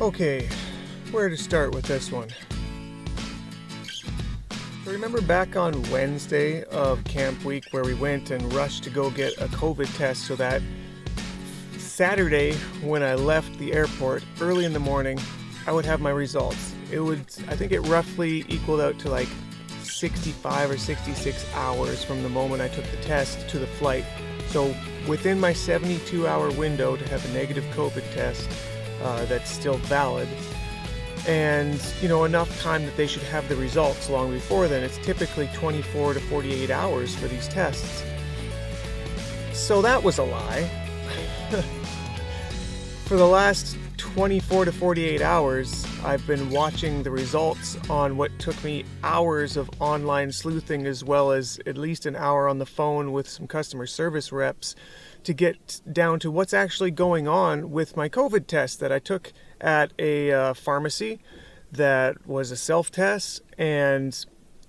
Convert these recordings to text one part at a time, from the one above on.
Okay, where to start with this one? So remember back on Wednesday of camp week where we went and rushed to go get a COVID test so that Saturday when I left the airport early in the morning, I would have my results. I think it roughly equaled out to like 65 or 66 hours from the moment I took the test to the flight. So within my 72-hour window to have a negative COVID test that's still valid, and enough time that they should have the results long before then. It's typically 24 to 48 hours for these tests. So that was a lie. For the last 24 to 48 hours, I've been watching the results on what took me hours of online sleuthing, as well as at least an hour on the phone with some customer service reps to get down to what's actually going on with my COVID test that I took at a pharmacy that was a self-test, and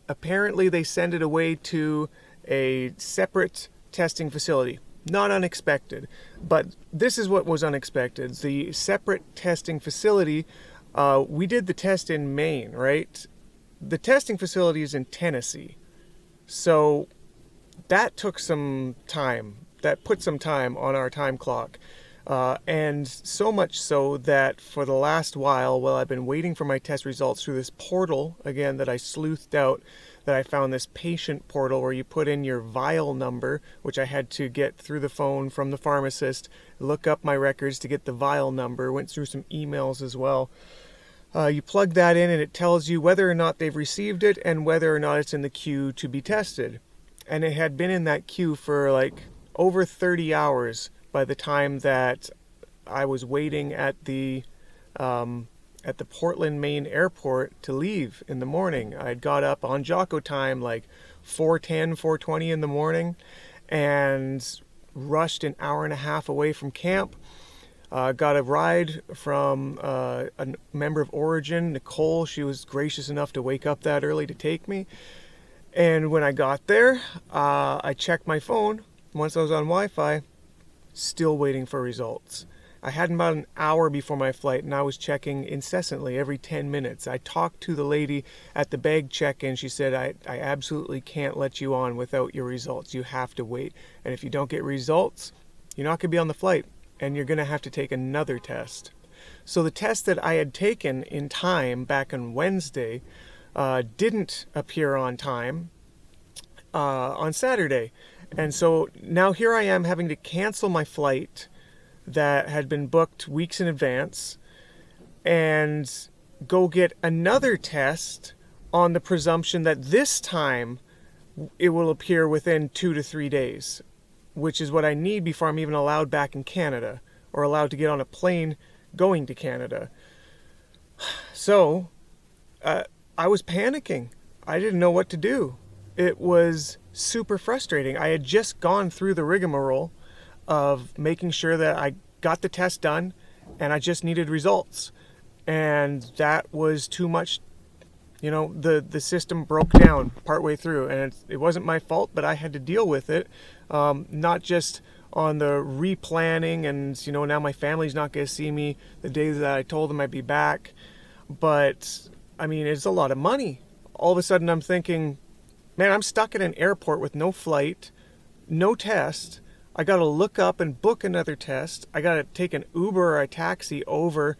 apparently they send it away to a separate testing facility. Not unexpected, but this is what was unexpected. The separate testing facility, we did the test in Maine, right? The testing facility is in Tennessee. So that took some time. That put some time on our time clock. And so much so that for the last while I've been waiting for my test results through this portal, again, that I sleuthed out, that I found this patient portal where you put in your vial number, which I had to get through the phone from the pharmacist, look up my records to get the vial number, went through some emails as well. You plug that in and it tells you whether or not they've received it and whether or not it's in the queue to be tested. And it had been in that queue for like over 30 hours by the time that I was waiting at the Portland, Maine airport to leave in the morning. I'd got up on Jocko time like 4:10, 4:20 in the morning and rushed an hour and a half away from camp. Got a ride from a member of Origin, Nicole. She was gracious enough to wake up that early to take me. And when I got there, I checked my phone. Once I was on Wi-Fi, still waiting for results. I had about an hour before my flight, and I was checking incessantly every 10 minutes. I talked to the lady at the bag check-in. She said, I absolutely can't let you on without your results. You have to wait. And if you don't get results, you're not going to be on the flight, and you're going to have to take another test. So the test that I had taken in time back on Wednesday didn't appear on time on Saturday. And so now here I am having to cancel my flight that had been booked weeks in advance and go get another test on the presumption that this time it will appear within 2 to 3 days, which is what I need before I'm even allowed back in Canada or allowed to get on a plane going to Canada. So I was panicking. I didn't know what to do. It was super frustrating. I had just gone through the rigmarole of making sure that I got the test done and I just needed results. And that was too much. The system broke down partway through, and it wasn't my fault, but I had to deal with it. Not just on the replanning and, now my family's not going to see me the day that I told them I'd be back. But, it's a lot of money. All of a sudden I'm thinking, man, I'm stuck at an airport with no flight, no test. I got to look up and book another test. I got to take an Uber or a taxi over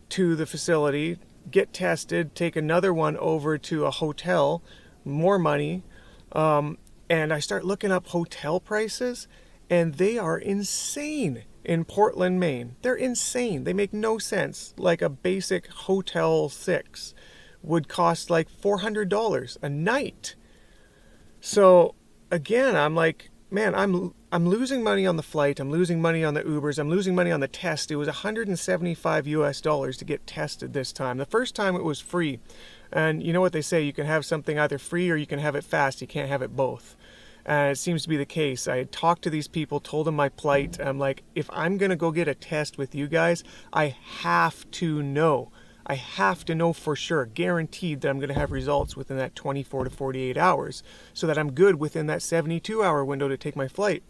to the facility, get tested, take another one over to a hotel, more money. And I start looking up hotel prices, and they are insane in Portland, Maine. They're insane. They make no sense. Like a basic Hotel 6 would cost like $400 a night. So again, I'm like, man, I'm losing money on the flight. I'm losing money on the Ubers. I'm losing money on the test. It was $175 to get tested this time. The first time it was free. And you know what they say, you can have something either free or you can have it fast. You can't have it both. And it seems to be the case. I had talked to these people, told them my plight. I'm like, if I'm going to go get a test with you guys, I have to know. I have to know for sure, guaranteed, that I'm going to have results within that 24 to 48 hours so that I'm good within that 72-hour window to take my flight.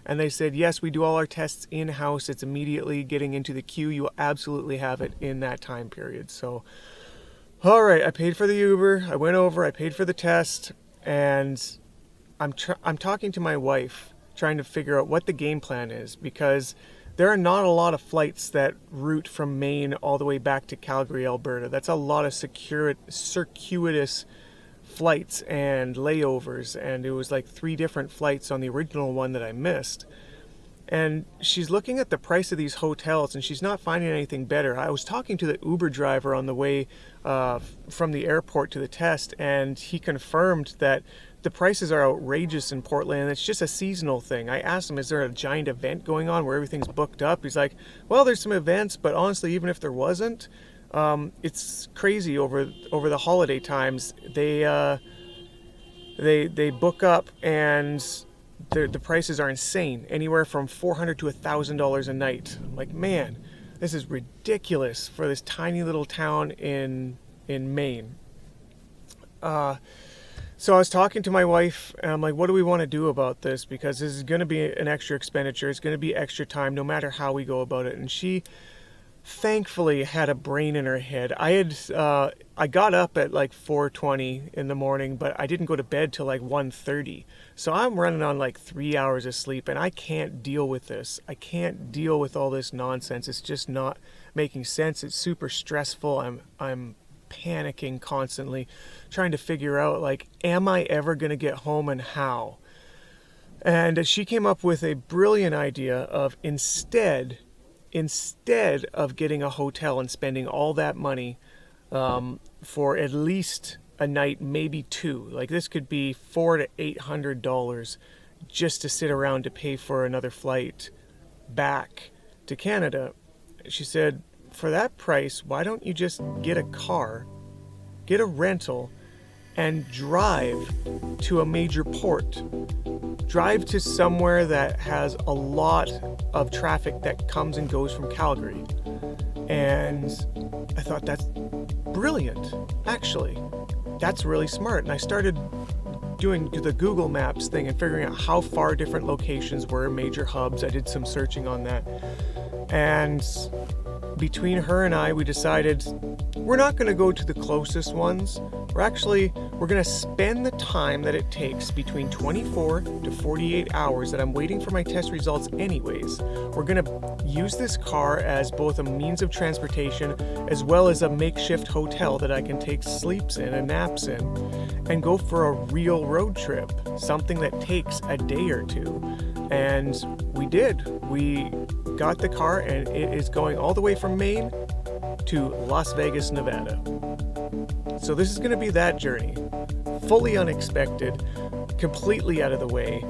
And they said, yes, we do all our tests in-house. It's immediately getting into the queue. You will absolutely have it in that time period. So, all right, I paid for the Uber. I went over, I paid for the test, and I'm talking to my wife, trying to figure out what the game plan is, because there are not a lot of flights that route from Maine all the way back to Calgary, Alberta. That's a lot of circuitous flights and layovers, and it was like 3 different flights on the original one that I missed. And she's looking at the price of these hotels, and she's not finding anything better. I was talking to the Uber driver on the way from the airport to the test, and he confirmed that the prices are outrageous in Portland, and it's just a seasonal thing. I asked him, is there a giant event going on where everything's booked up? He's like, well, there's some events, but honestly, even if there wasn't, it's crazy over the holiday times. They book up, and the prices are insane, anywhere from $400 to $1,000 a night. I'm like, man, this is ridiculous for this tiny little town in Maine. So I was talking to my wife, and I'm like, what do we want to do about this? Because this is going to be an extra expenditure. It's going to be extra time, no matter how we go about it. And she thankfully had a brain in her head. I got up at like 4:20 in the morning, but I didn't go to bed till like 1:30. So I'm running on like 3 hours of sleep, and I can't deal with this. I can't deal with all this nonsense. It's just not making sense. It's super stressful. I'm panicking constantly, trying to figure out, like, am I ever going to get home, and how? And she came up with a brilliant idea of instead of getting a hotel and spending all that money for at least a night, maybe 2, like this could be $400 to $800 just to sit around to pay for another flight back to Canada. She said, for that price, why don't you just get a car, get a rental, and drive to a major port? Drive to somewhere that has a lot of traffic that comes and goes from Calgary. And I thought, that's brilliant, actually. That's really smart. And I started doing the Google Maps thing and figuring out how far different locations were, major hubs. I did some searching on that. And between her and I, we decided we're not going to go to the closest ones. We're going to spend the time that it takes between 24 to 48 hours that I'm waiting for my test results anyways. We're going to use this car as both a means of transportation as well as a makeshift hotel that I can take sleeps in and naps in, and go for a real road trip, something that takes a day or 2. And we did. We got the car, and it is going all the way from Maine to Las Vegas, Nevada. So this is going to be that journey. Fully unexpected, completely out of the way,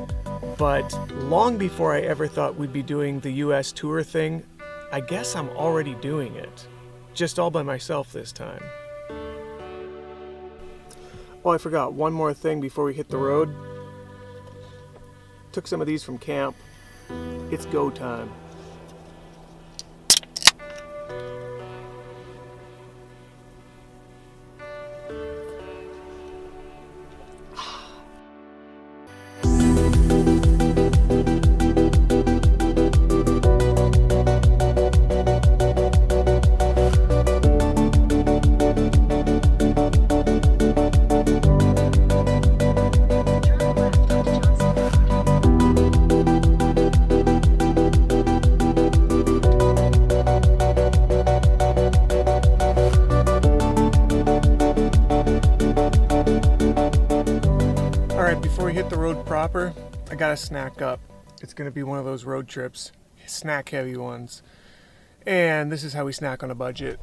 but long before I ever thought we'd be doing the US tour thing, I guess I'm already doing it. Just all by myself this time. Oh, I forgot one more thing before we hit the road. Took some of these from camp. It's go time. Proper, I gotta snack up. It's gonna be one of those road trips, snack heavy ones, and this is how we snack on a budget.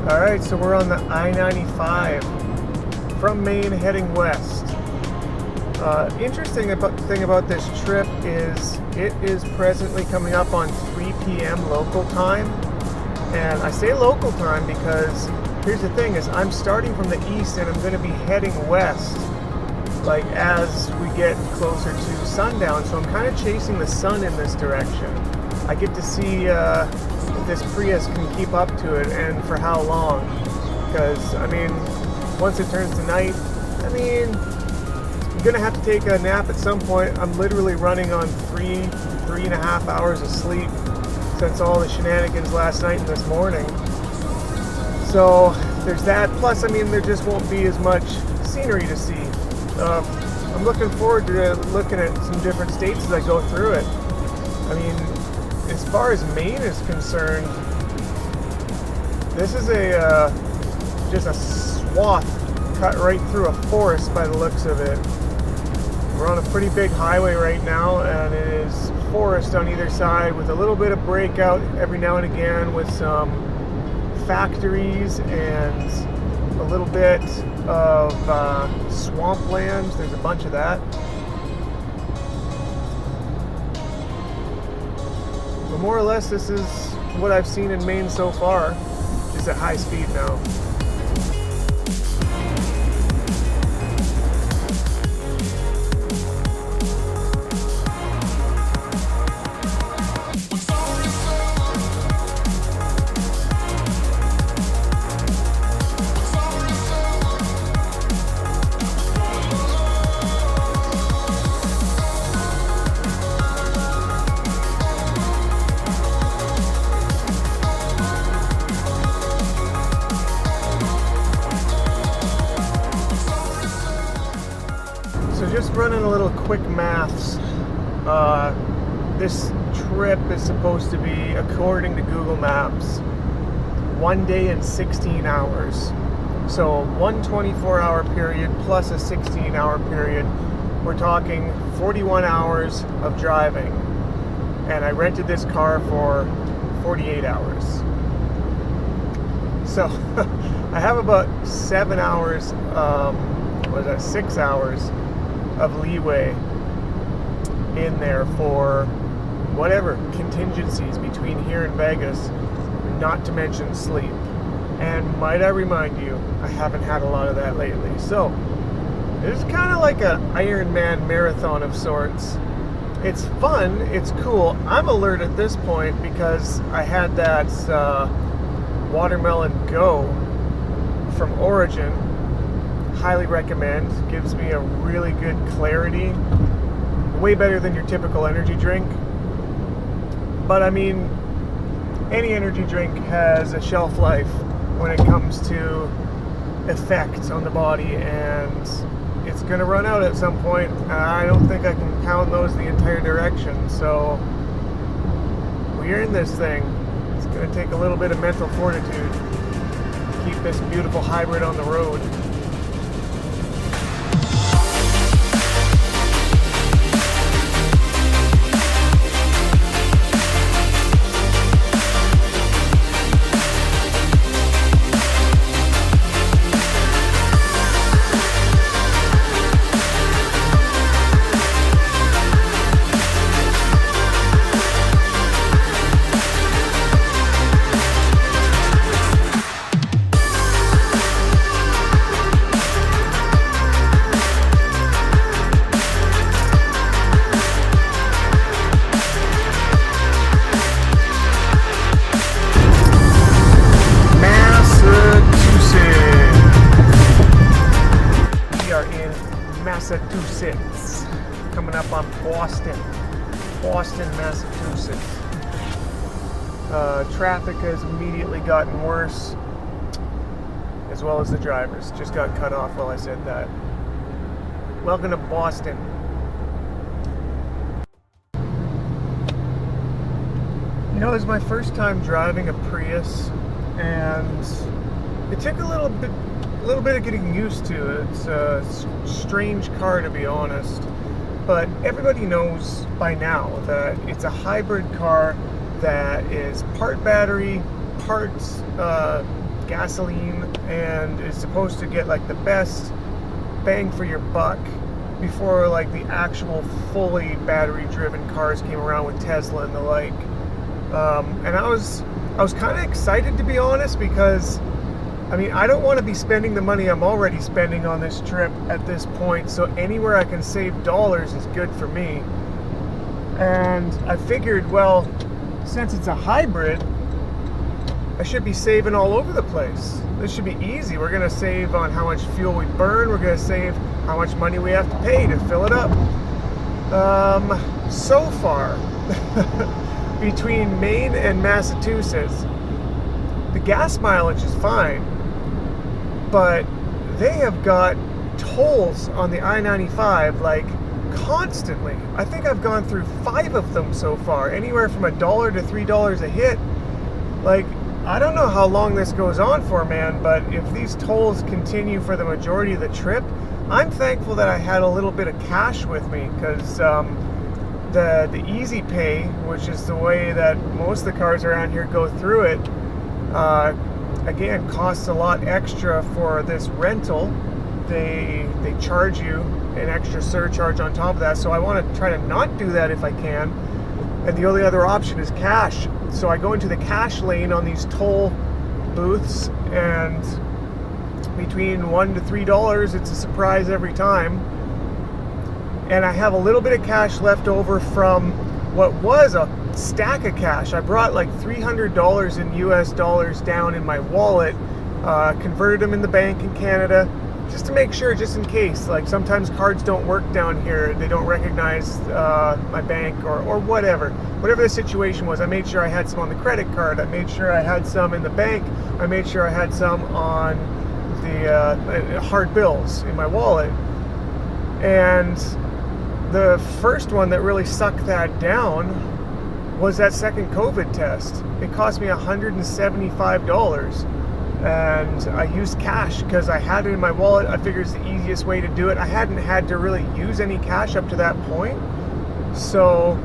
Alright, so we're on the I-95 from Maine heading west. Interesting thing about this trip is it is presently coming up on 3 p.m. local time, and I say local time because here's the thing, is I'm starting from the east and I'm going to be heading west, like as we get closer to sundown, so I'm kind of chasing the sun in this direction. I get to see if this Prius can keep up to it and for how long, because I mean, once it turns to night, I mean, gonna have to take a nap at some point. I'm literally running on 3.5 hours of sleep since all the shenanigans last night and this morning. So there's that. Plus, I mean, there just won't be as much scenery to see. I'm looking forward to looking at some different states as I go through it. I mean, as far as Maine is concerned, this is just a swath cut right through a forest by the looks of it. We're on a pretty big highway right now, and it is forest on either side with a little bit of breakout every now and again with some factories and a little bit of swamplands. There's a bunch of that. But more or less, this is what I've seen in Maine so far, just at high speed now. Just running a little quick maths. This trip is supposed to be, according to Google Maps, 1 day and 16 hours. So one 24-hour period plus a 16-hour period. We're talking 41 hours of driving. And I rented this car for 48 hours. So I have about 7 hours, 6 hours of leeway in there for whatever contingencies between here and Vegas, not to mention sleep. And might I remind you, I haven't had a lot of that lately. So it's kind of like an Ironman marathon of sorts. It's fun, it's cool. I'm alert at this point because I had that Watermelon Go from Origin. Highly recommend. Gives me a really good clarity. Way better than your typical energy drink. But I mean, any energy drink has a shelf life when it comes to effects on the body, and it's going to run out at some point. I don't think I can pound those the entire direction. So we're in this thing. It's going to take a little bit of mental fortitude to keep this beautiful hybrid on the road. Massachusetts, coming up on Boston, Massachusetts. Traffic has immediately gotten worse, as well as the drivers. Just got cut off while I said that. Welcome to Boston. You know, it was my first time driving a Prius, and it took a little bit of getting used to. It's a strange car, to be honest, but everybody knows by now that it's a hybrid car that is part battery, parts gasoline, and is supposed to get like the best bang for your buck before like the actual fully battery driven cars came around with Tesla and the like. And I was kind of excited, to be honest, because I mean, I don't want to be spending the money I'm already spending on this trip at this point, so anywhere I can save dollars is good for me. And I figured, well, since it's a hybrid, I should be saving all over the place. This should be easy. We're going to save on how much fuel we burn. We're going to save how much money we have to pay to fill it up. So far, between Maine and Massachusetts, the gas mileage is fine, but they have got tolls on the I-95 like constantly. I think I've gone through 5 of them so far, anywhere from $1 to $3 a hit. Like, I don't know how long this goes on for, man, but if these tolls continue for the majority of the trip, I'm thankful that I had a little bit of cash with me, because the easy pay, which is the way that most of the cars around here go through it, again, costs a lot extra for this rental. They charge you an extra surcharge on top of that, so I want to try to not do that if I can. And the only other option is cash. So I go into the cash lane on these toll booths, and between $1 to $3, it's a surprise every time. And I have a little bit of cash left over from what was a stack of cash. I brought like $300 in US dollars down in my wallet, converted them in the bank in Canada, just to make sure, just in case. Like, sometimes cards don't work down here, they don't recognize my bank or whatever the situation was. I made sure I had some on the credit card, I made sure I had some in the bank, I made sure I had some on the hard bills in my wallet. And the first one that really sucked that down was that second COVID test. It cost me $175. And I used cash because I had it in my wallet. I figured it's the easiest way to do it. I hadn't had to really use any cash up to that point, so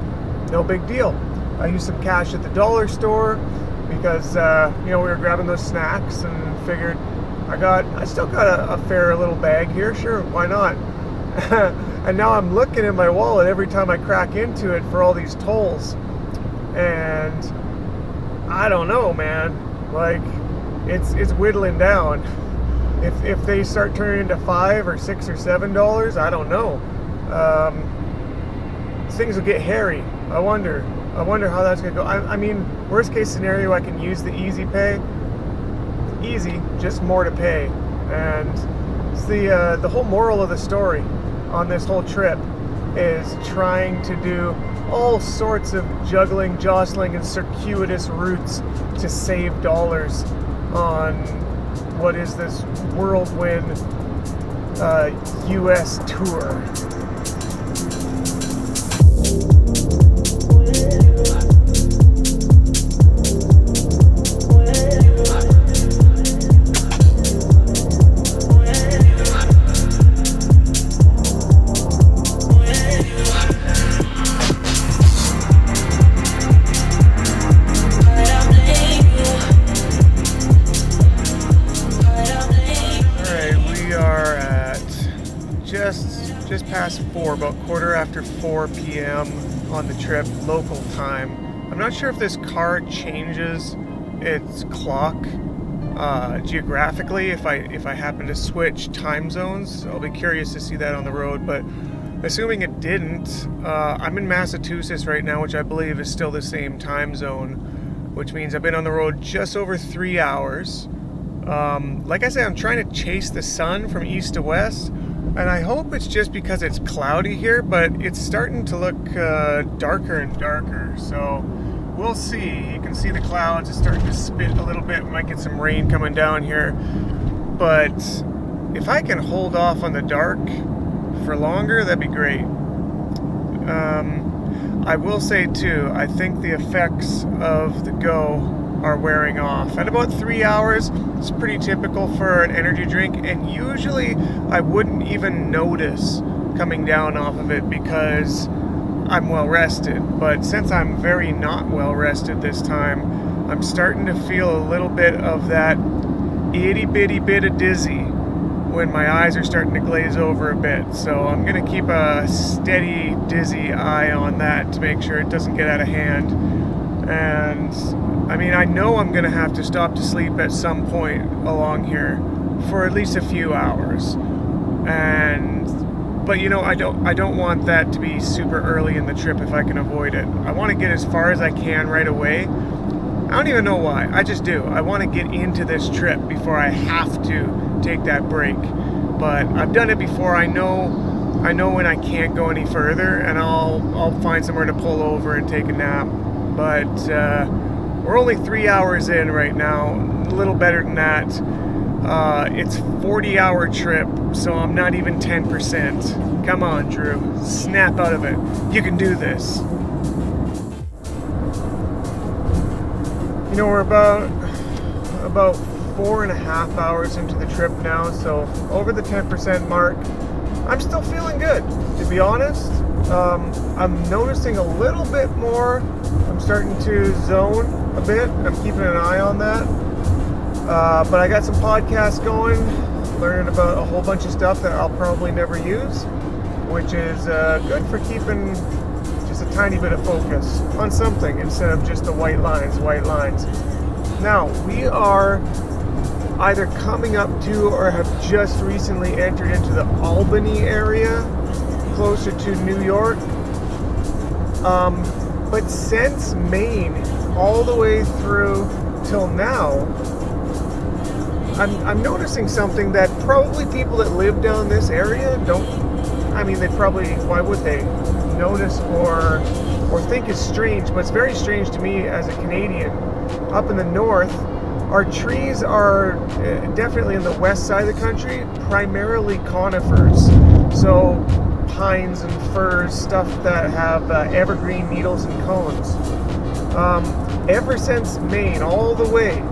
no big deal. I used some cash at the dollar store because we were grabbing those snacks, and figured I still got a fair little bag here. Sure, why not? And now I'm looking in my wallet every time I crack into it for all these tolls, and I don't know, man. Like, it's whittling down. If they start turning into $5 or $6 or $7, I don't know. Things will get hairy. I wonder how that's gonna go. I mean, worst case scenario, I can use the easy pay. Easy, just more to pay. And it's the whole moral of the story on this whole trip is trying to do all sorts of juggling, jostling, and circuitous routes to save dollars on what is this whirlwind US tour. Just past 4, about 4:15 p.m. on the trip, local time. I'm not sure if this car changes its clock geographically if I happen to switch time zones. I'll be curious to see that on the road, but assuming it didn't, I'm in Massachusetts right now, which I believe is still the same time zone, which means I've been on the road just over 3 hours. Like I said, I'm trying to chase the sun from east to west, and I hope it's just because it's cloudy here, but it's starting to look darker and darker, so we'll see. You can see the clouds, it's starting to spit a little bit. We might get some rain coming down here, but if I can hold off on the dark for longer, that'd be great. I will say too, I think the effects of the go are wearing off. At about 3 hours, it's pretty typical for an energy drink, and usually I wouldn't even notice coming down off of it because I'm well rested. But since I'm very not well rested this time, I'm starting to feel a little bit of that itty bitty bit of dizzy when my eyes are starting to glaze over a bit. So I'm gonna keep a steady dizzy eye on that to make sure it doesn't get out of hand. And I mean, I know I'm gonna have to stop to sleep at some point along here for at least a few hours. But you know, I don't want that to be super early in the trip if I can avoid it. I want to get as far as I can right away, I don't even know why. I just do. I want to get into this trip before I have to take that break. But I've done it before. I know when I can't go any further, and I'll find somewhere to pull over and take a nap. But we're only 3 hours in right now, a little better than that. It's a 40-hour trip, so I'm not even 10%. Come on, Drew, snap out of it. You can do this. You know, we're about 4.5 hours into the trip now, so over the 10% mark. I'm still feeling good, to be honest. I'm noticing a little bit more. I'm starting to zone a bit. I'm keeping an eye on that. But I got some podcasts going, learning about a whole bunch of stuff that I'll probably never use, which is good for keeping just a tiny bit of focus on something instead of just the white lines. Now, we are either coming up to or have just recently entered into the Albany area, closer to New York. But since Maine, all the way through till now, I'm noticing something that probably people that live down this area don't. I mean, they probably, why would they notice or think is strange? But it's very strange to me as a Canadian. Up in the north, our trees are definitely in the west side of the country, primarily conifers. So pines and firs, stuff that have evergreen needles and cones. Ever since Maine, all the way,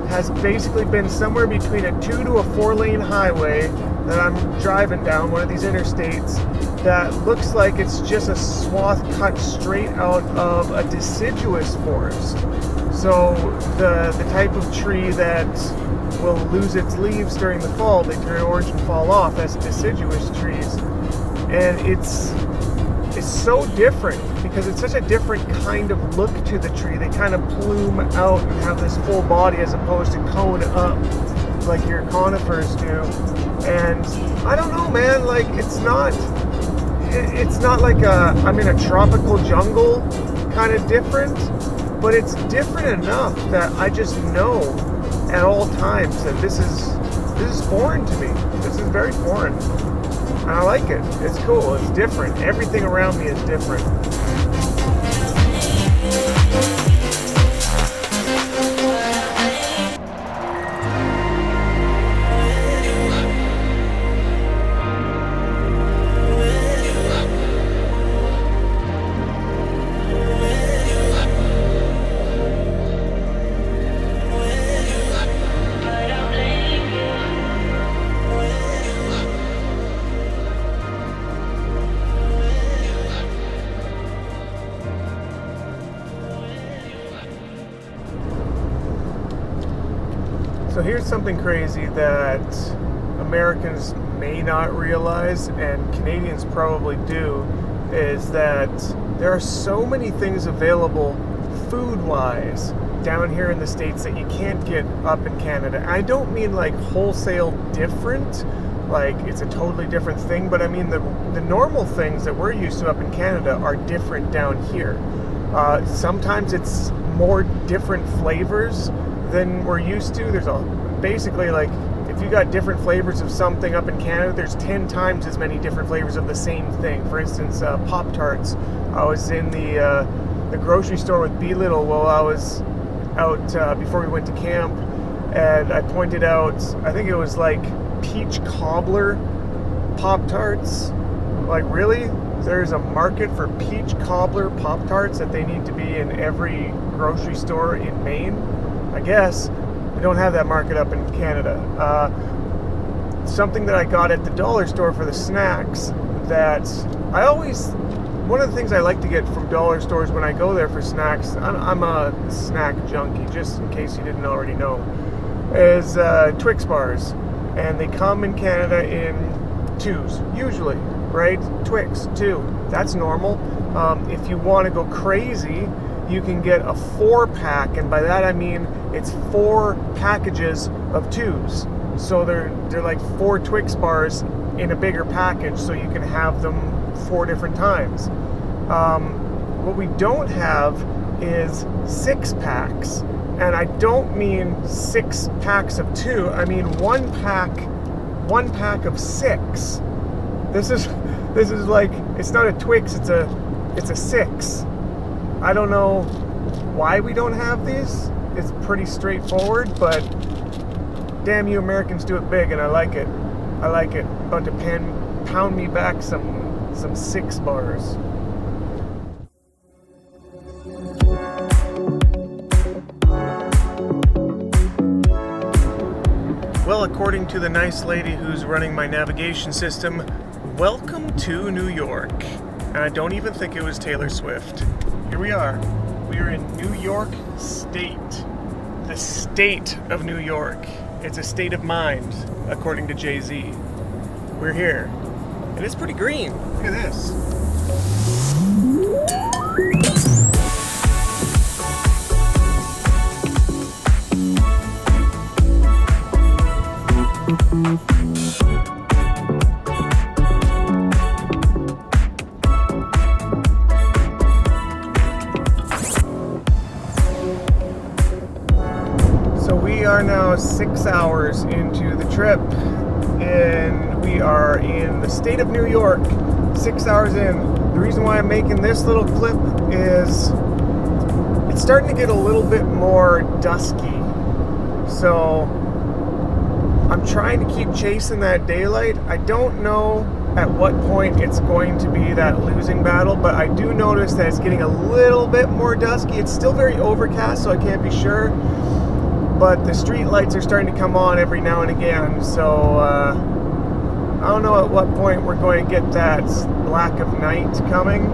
has basically been somewhere between a 2 to a 4 lane highway that I'm driving down, one of these interstates, that looks like it's just a swath cut straight out of a deciduous forest. So the type of tree that will lose its leaves during the fall, they turn orange and fall off, that's deciduous trees. And it's so different because it's such a different kind of look to the tree. They kind of plume out and have this full body as opposed to cone up like your conifers do. And I don't know, man, like it's not like I'm in a tropical jungle kind of different, but it's different enough that I just know at all times that this is foreign to me. This is very foreign. And I like it. It's cool. It's different. Everything around me is different. So here's something crazy that Americans may not realize, and Canadians probably do, is that there are so many things available food-wise down here in the States that you can't get up in Canada. I don't mean like wholesale different, like it's a totally different thing, but I mean the normal things that we're used to up in Canada are different down here. Sometimes it's more different flavors than we're used to. There's basically like if you got different flavors of something up in Canada, there's 10 times as many different flavors of the same thing. For instance, Pop-Tarts. I was in the grocery store with B Little while I was out before we went to camp, and I pointed out, I think it was like peach cobbler Pop-Tarts. Like, really? There's a market for peach cobbler Pop-Tarts that they need to be in every grocery store in Maine? I guess we don't have that market up in Canada. Something that I got at the dollar store for the snacks that one of the things I like to get from dollar stores when I go there for snacks, I'm a snack junkie, just in case you didn't already know, is Twix bars. And they come in Canada in 2s, usually, right? Twix, 2. That's normal. If you want to go crazy, you can get a 4-pack, and by that I mean it's 4 packages of 2s. So they're like 4 Twix bars in a bigger package, so you can have them 4 different times. What we don't have is 6-packs. And I don't mean 6 packs of 2. I mean one pack of 6. This is like, it's not a Twix, it's a 6. I don't know why we don't have these. It's pretty straightforward, but damn, you Americans do it big, and I like it. About to pound me back some 6 bars. Well, according to the nice lady who's running my navigation system, welcome to New York. And I don't even think it was Taylor Swift. Here we are. We are in New York State. The state of New York. It's a state of mind, according to Jay-Z. We're here. And it's pretty green. Look at this. We are now 6 hours into the trip, and we are in the state of New York, 6 hours in. The reason why I'm making this little clip is it's starting to get a little bit more dusky. So I'm trying to keep chasing that daylight. I don't know at what point it's going to be that losing battle, but I do notice that it's getting a little bit more dusky. It's still very overcast, so I can't be sure. But the street lights are starting to come on every now and again, so I don't know at what point we're going to get that black of night coming,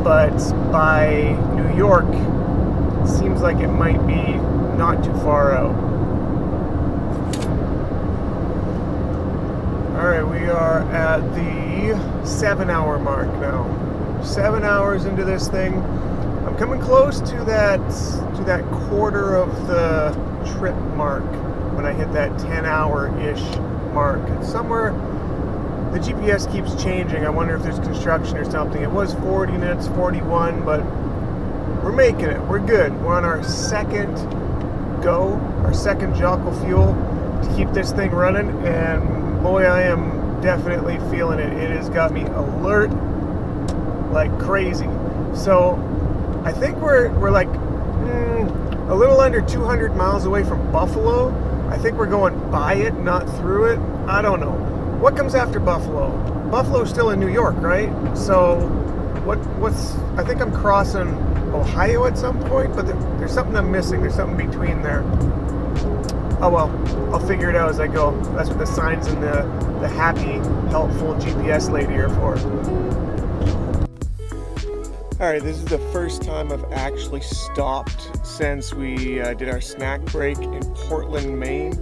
but by New York, it seems like it might be not too far out. Alright, we are at the 7-hour mark now. 7 hours into this thing. I'm coming close to that quarter of the trip mark when I hit that 10-hour-ish mark. Somewhere the GPS keeps changing. I wonder if there's construction or something. It was 40 minutes, 41, but we're making it. We're good. We're on our second go, our second Jocko fuel to keep this thing running, and boy, I am definitely feeling it. It has got me alert like crazy. So I think we're like a little under 200 miles away from Buffalo. I think we're going by it, not through it. I don't know. What comes after Buffalo? Buffalo's still in New York, right? So what's I think I'm crossing Ohio at some point, but there's something I'm missing. There's something between there. Oh well, I'll figure it out as I go. That's what the signs and the happy, helpful GPS lady are for. Alright, this is the first time I've actually stopped since we did our snack break in Portland, Maine.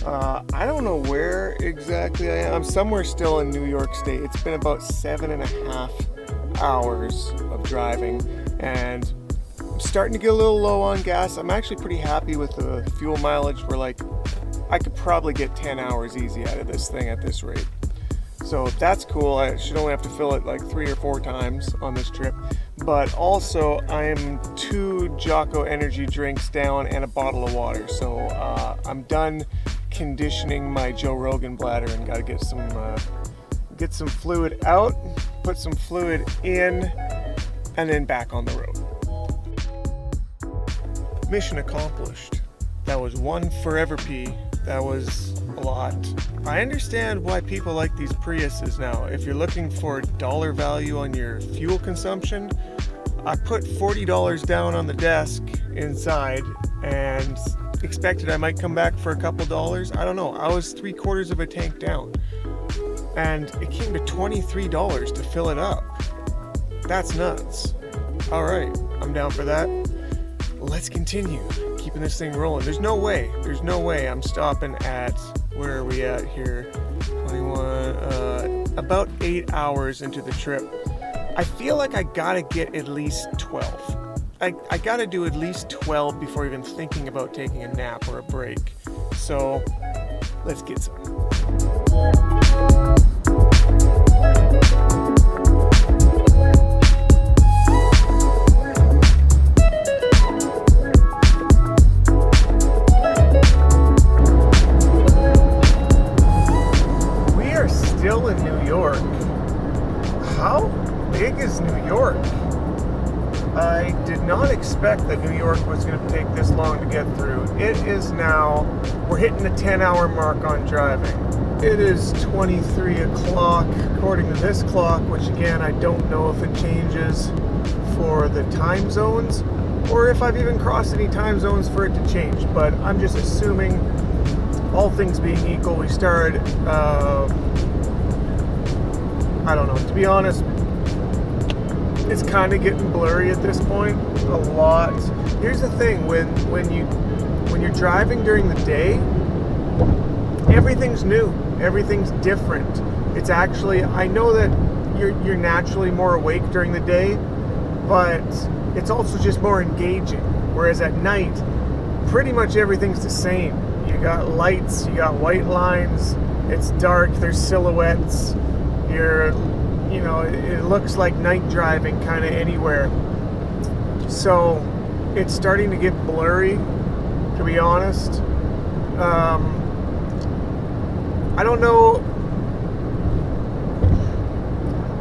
I don't know where exactly I am. I'm somewhere still in New York State. It's been about 7.5 hours of driving, and I'm starting to get a little low on gas. I'm actually pretty happy with the fuel mileage. I could probably get 10 hours easy out of this thing at this rate. So that's cool. I should only have to fill it like 3 or 4 times on this trip. But also, I am 2 Jocko energy drinks down and a bottle of water. So I'm done conditioning my Joe Rogan bladder and got to get some fluid out, put some fluid in, and then back on the road. Mission accomplished. That was 1 Forever Pee. That was a lot. I understand why people like these Priuses now. If you're looking for dollar value on your fuel consumption, I put $40 down on the desk inside and expected I might come back for a couple dollars. I don't know. I was 3/4 of a tank down, and it came to $23 to fill it up. That's nuts. All right, I'm down for that. Let's continue keeping this thing rolling. There's no way I'm stopping at, where are we at here? 21, about 8 hours into the trip. I feel like I gotta get at least 12. I gotta do at least 12 before even thinking about taking a nap or a break. So let's get some. expect that New York was going to take this long to get through. It is now, we're hitting the 10-hour mark on driving. It is 23 o'clock according to this clock, which again, I don't know if it changes for the time zones or if I've even crossed any time zones for it to change, but I'm just assuming, all things being equal, we started, I don't know, to be honest, it's kind of getting blurry at this point, a lot. Here's the thing, when you're driving during the day, everything's new, everything's different. It's actually, I know that you're naturally more awake during the day, but it's also just more engaging. Whereas at night, pretty much everything's the same. You got lights, you got white lines, it's dark, there's silhouettes, it looks like night driving kind of anywhere. So it's starting to get blurry, to be honest. I don't know.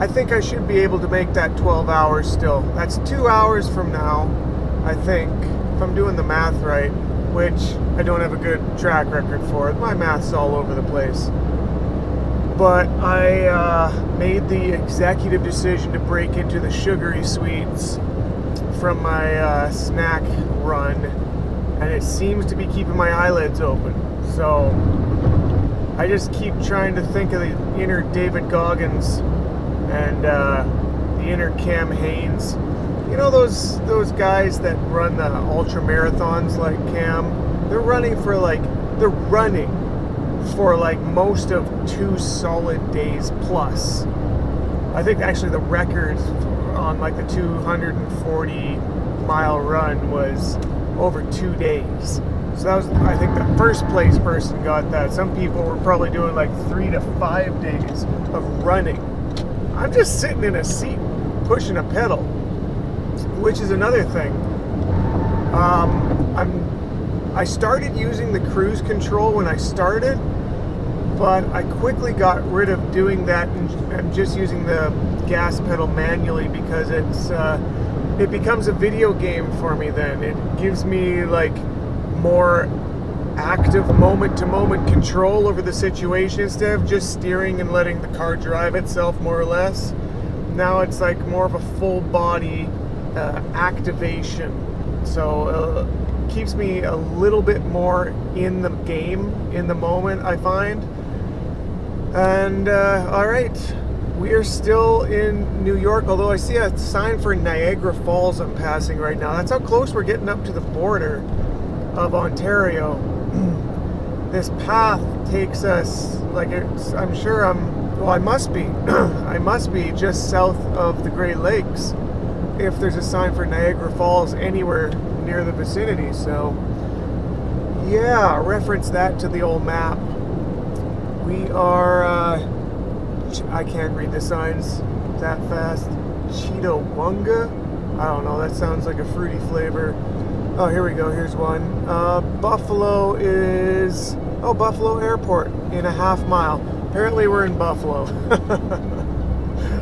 I think I should be able to make that 12 hours still. That's 2 hours from now, I think, if I'm doing the math right, which I don't have a good track record for. My math's all over the place. But I made the executive decision to break into the sugary sweets from my snack run, and it seems to be keeping my eyelids open. So I just keep trying to think of the inner David Goggins and the inner Cam Haines. You know those guys that run the ultra marathons like Cam? They're running for most of 2 solid days plus. I think actually the record on like the 240 mile run was over 2 days. So that was, I think, the first place person got that. Some people were probably doing like 3 to 5 days of running. I'm just sitting in a seat pushing a pedal, which is another thing. I started using the cruise control when I started, but I quickly got rid of doing that and I'm just using the gas pedal manually because it becomes a video game for me then. It gives me like more active moment-to-moment control over the situation instead of just steering and letting the car drive itself more or less. Now it's like more of a full body activation. So keeps me a little bit more in the game, in the moment, I find. And all right, we are still in New York, although I see a sign for Niagara Falls I'm passing right now. That's how close we're getting up to the border of Ontario. This path takes us, like, I must be I must be just south of the Great Lakes if there's a sign for Niagara Falls anywhere near the vicinity. So yeah, reference that to the old map. We are I can't read the signs that fast. Cheetawonga? I don't know, that sounds like a fruity flavor. Oh, here we go, here's one. Buffalo is, Buffalo Airport in a half mile. Apparently we're in Buffalo.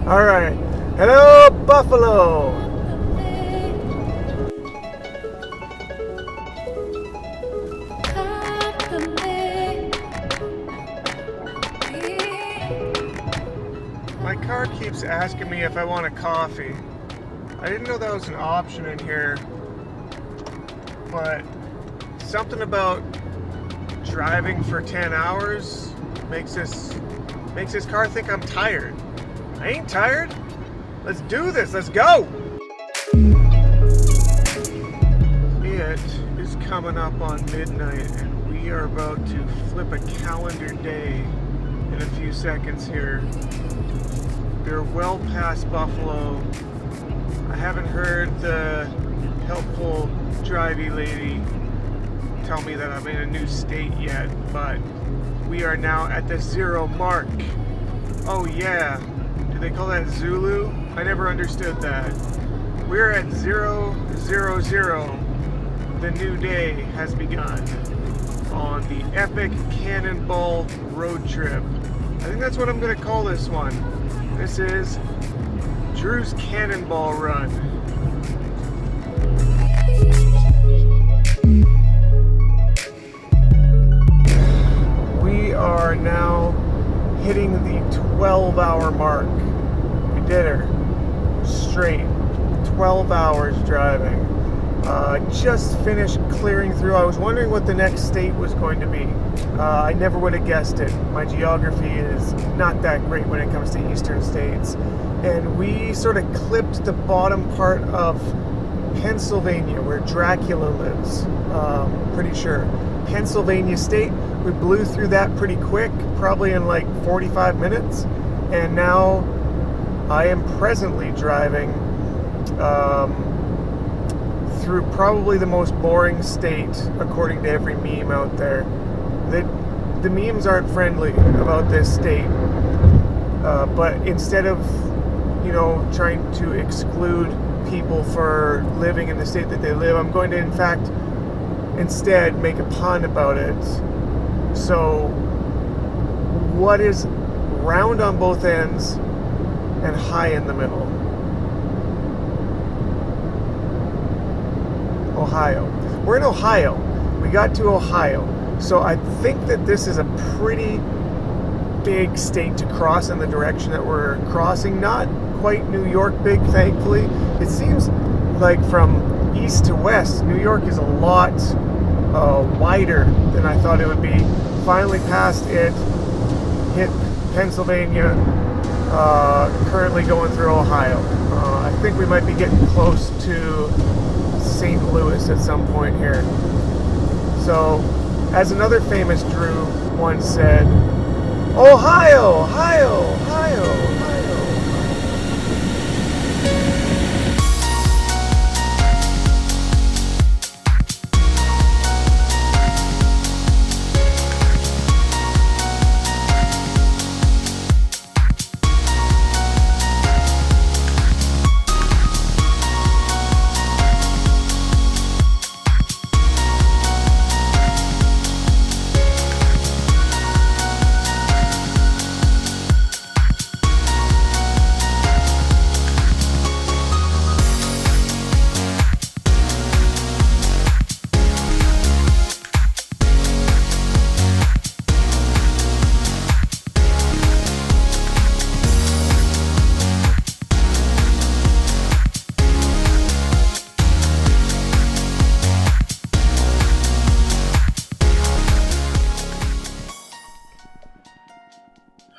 All right, hello Buffalo. My car keeps asking me if I want a coffee. I didn't know that was an option in here. But something about driving for 10 hours makes this car think I'm tired. I ain't tired. Let's do this. Let's go. It is coming up on midnight and we are about to flip a calendar day in a few seconds here. We're well past Buffalo. I haven't heard the helpful drivey lady tell me that I'm in a new state yet, but we are now at the 0 mark. Oh yeah, do they call that Zulu? I never understood that. We're at 000. The new day has begun on the epic Cannonball road trip. I think that's what I'm going to call this one. This is Drew's Cannonball Run. 12-hour mark. We did her straight. 12 hours driving. Just finished clearing through. I was wondering what the next state was going to be. I never would have guessed it. My geography is not that great when it comes to eastern states. And we sort of clipped the bottom part of Pennsylvania, where Dracula lives. Pretty sure. Pennsylvania state. We blew through that pretty quick, probably in like 45 minutes. And now I am presently driving through probably the most boring state, according to every meme out there. The memes aren't friendly about this state, but instead of, trying to exclude people for living in the state that they live, I'm going to, in fact, instead make a pun about it. So, what is round on both ends and high in the middle? Ohio. We're in Ohio. We got to Ohio. So I think that this is a pretty big state to cross in the direction that we're crossing. Not quite New York big, thankfully. It seems like from east to west, New York is a lot wider than I thought it would be. Finally passed it, hit Pennsylvania, currently going through Ohio. I think we might be getting close to St. Louis at some point here. So, as another famous Drew once said, Ohio, Ohio, Ohio, Ohio.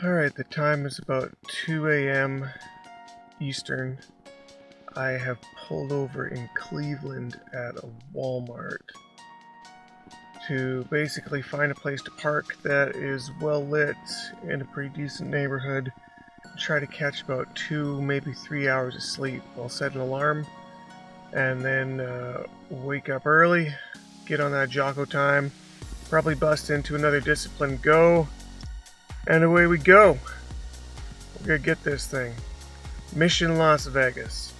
Alright, the time is about 2 a.m. Eastern. I have pulled over in Cleveland at a Walmart to basically find a place to park that is well lit in a pretty decent neighborhood. Try to catch about 2, maybe 3 hours of sleep. I'll set an alarm and then wake up early, get on that Jocko time, probably bust into another discipline go. And away we go. We're gonna get this thing. Mission Las Vegas.